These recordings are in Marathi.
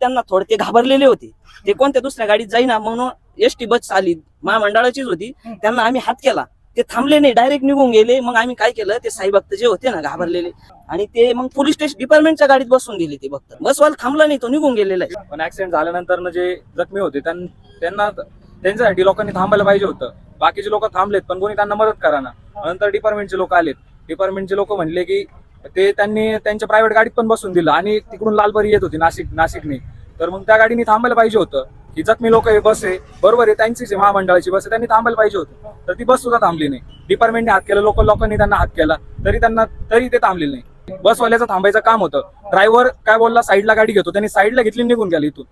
त्यांना थोडे ते घाबरलेले होते, ते कोणत्या दुसऱ्या गाडीत जाईना म्हणून एसटी बस आली महामंडळाचीच होती, त्यांना आम्ही हात केला, ते थांबले नाही, डायरेक्ट निघून गेले. मग आम्ही काय केलं, ते साई भक्त जे होते ना घाबरलेले, आणि ते मग पोलीस स्टेशन डिपार्टमेंटच्या गाडीत बसून गेले. ते भक्त बसवाला थांबला नाही, तो निघून गेलेला आहे. पण ऍक्सिडेंट झाल्यानंतर जे जखमी होते त्यांना त्यांच्यासाठी लोकांनी थांबायला पाहिजे होतं. बाकीचे लोक थांबलेत पण कोणी त्यांना मदत करा ना. नंतर डिपार्टमेंटचे लोक आलेत, डिपार्टमेंटचे लोक म्हणले की त्यांनी त्यांच्या प्रायव्हेट गाडीत पण बसून दिलं, आणि तिकडून लालपरी येत होती नाशिकने, तर मग त्या गाडीने थांबायला पाहिजे होतं. की जखमी लोक बस आहे, बरोबर आहे, त्यांचीच महामंडळाची बस आहे, त्यांनी थांबायला पाहिजे होतं, तर ती बस सुद्धा थांबली नाही. डिपार्टमेंटने हात केला, लोकांनी त्यांना हात केला, तरी ते थांबले नाही. बसवाल्याचं थांबायचं काम होतं. ड्रायव्हर काय बोलला, साईडला गाडी घेतो, त्यांनी साईडला घेतली, निघून गेला इथून.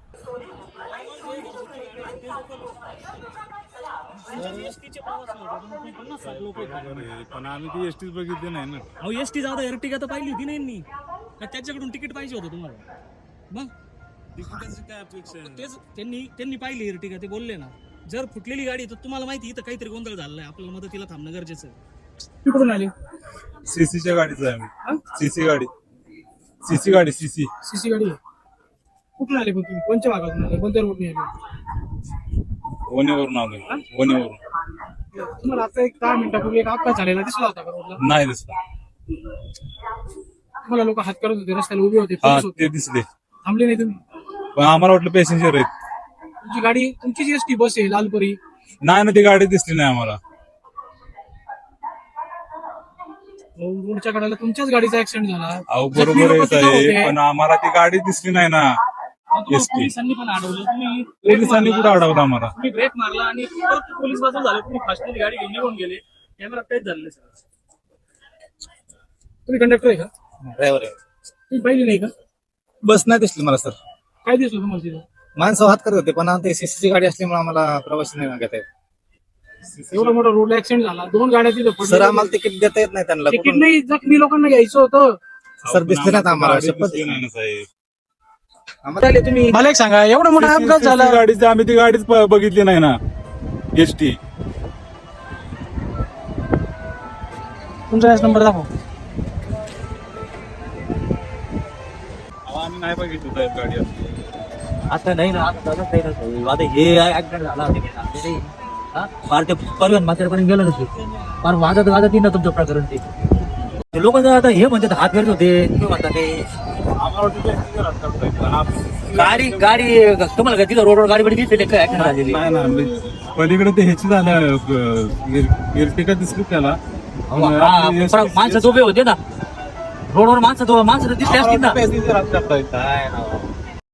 पण आम्ही ती एसटीच बघितली नाही ना. अहो एसटी जाऊ एर्टिगा तर पाहिली होती नाही, त्याच्याकडून तिकीट पाहिजे होतं तुम्हाला. मग तिकिटाची काय अपेक्षा आहे? तेच त्यांनी पाहिली एर्टिगा, ते बोलले ना, जर फुटलेली गाडी तर तुम्हाला माहिती इथं काहीतरी गोंधळ झालाय, आपल्याला मदतीला थांबणं गरजेचं आहे. कुठून आले? सीसीच्या गाडीच आहे आम्ही. सीसी गाडी सीसी गाडी सीसी सीसी गाडी. कुठून आले पण तुम्ही? कोणत्या भागातून आले? कोणत्या रोडने आले? वनेवरून आलोय. वनेवरून. तुम्हाला आता एक 10 मिनिटापूर्वी एक अपघात झालेला दिसला होता का रोडला? नाही दिसला. तुम्हाला लोक हात करत होते, रस्त्याला उभे होते, हा पोलीस होते. ते दिसले, थांबले नाही तुम्ही? पण आम्हाला वाटलं पॅसेंजर आहेत. तुमची गाडी, तुमचीच एसटी बस आहे लालपरी. नाही ना, ती गाडी दिसली नाही आम्हाला. रोडच्या कडेला तुमच्याच गाडीचा ऍक्सिडेंट झाला. अहो जखमी बरोबर लोकं येत तिथं आहे, होते. पण आम्हाला ती गाडी दिसली नाही ना. तुम्हाला एसटी पोलिसांनी पण अडवलं, तुम्ही पोलिसांनी कुठं अडवलं आम्हाला? तुम्ही ब्रेक मारला आणि परत पोलीस बाजू झाले, तुम्ही फास्टमध्ये गाडी घेऊन निघून गेले. कॅमेरा काहीच झालं नाही सर. तुम्ही कंडक्टर आहे का? ड्रायव्हर आहे. तुम्ही पाहिली नाही का? बस नाही दिसली मला सर. काय दिसलं तुम्हाला तिथं? माणसं हात करत होते, पण ते सीसीची गाडी असल्यामुळे आम्हाला प्रवासी नाही मागत आहे. एवढा मोठा रोड ऍक्सिडेंट झाला, 2 गाड्या तिथं सर पडल्या. आम्हाला तिकीट देता येत नाही त्यांना. तिकीट नाही, जखमी लोकांना घ्यायचं होतं. सर दिसले नाहीत आम्हाला. गाडी शपथ दिसली नाही ना साहेब. चालेल, तुम्ही मला एक सांगा, एवढा मोठा अपघात झाला, CC गाडीची आम्ही ती गाडीच बघितली नाही ना. एसटी तुमचा याच नंबर दाखव. आम्ही नाही बघितली साहेब गाडी असली. आता नाही ना, आता नाही ना. आता हे ऍक्सिडेंट झाला फार ते परिवहन म्हाताऱ्यापर्यंत गेलं नसते, फार वाजत येईल ना तुमचं प्रकरण. ते लोक आता हे म्हणतात हात फिरत होते, तुम्ही म्हणता ते आम्हाला वाटतं passenger असतात साहेब, पण गाडी तुम्हाला काय तिथं रोडवर गाडी दिसते काय ऍक्सिडेंट झालेली? नाही ना, पलीकडे ते ह्याची झालं, इर्टिका दिसली त्याला. माणसं उभे होते ना रोडवर, माणसं दिसले असतील ना. पॅसेंजर असतात. काय